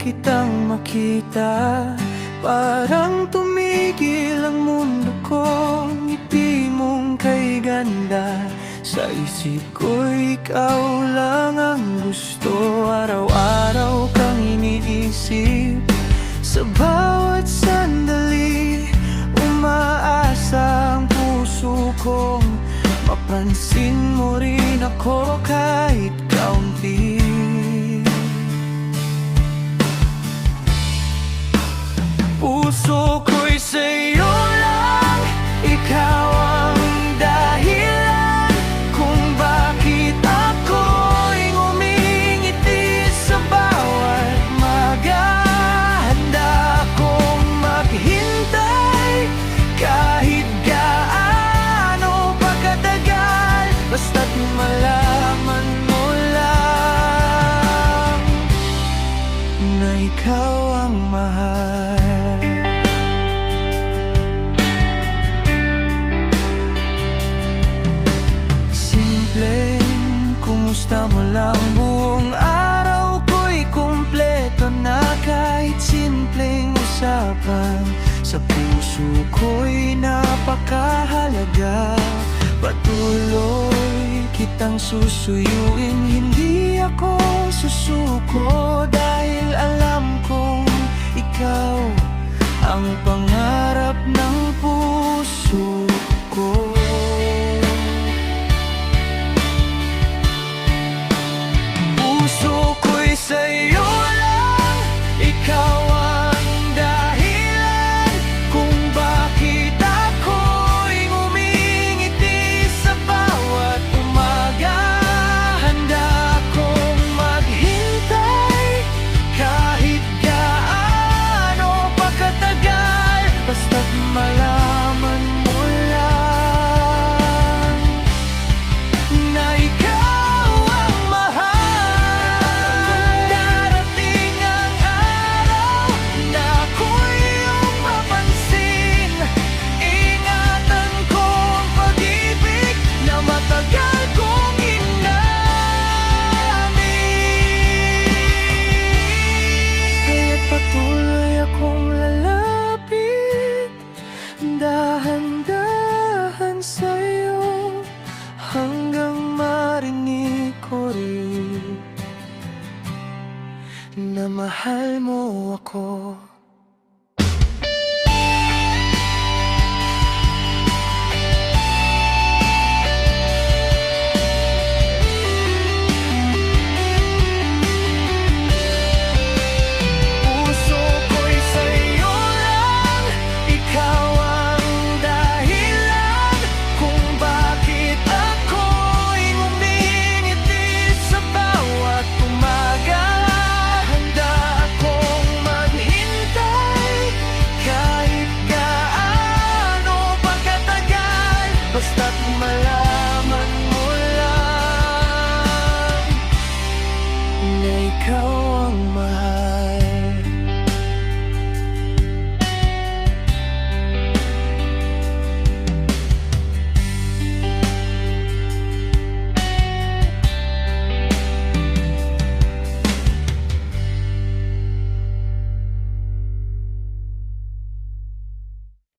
kitang makita, parang tumigil ang mundo ko. Ngiti mong kay ganda, sa isip ko ikaw lang ang gusto. Araw-araw kang iniisip, sa bawat sandali umaasa ang puso kong mapansin mo rin ako kahit kaunti. Puso ko'y sa'yo lang, ikaw ang dahilan kung bakit ako'y ngumingiti sa bawat umaga. Handa akong maghintay kahit gaano pa katagal, basta't malaman mo lang na ikaw ang mahal. Kumusta mo lang, buong araw ko'y kumpleto na. Kahit simpleng usapan, sa puso ko'y napakahalaga. Patuloy kitang susuyuin, hindi ako susuko, dahil alam kong ikaw ang pangarap ng puso ko. Sa'yo lang, ikaw ang dahilan kung bakit ako'y ngumingiti sa bawat umaga. Handa akong maghintay kahit gaano pa katagal, basta't malaman mo lang na ikaw ang mahal. Dahan-dahan sa'yo hanggang marinig ko rin na mahal mo ako.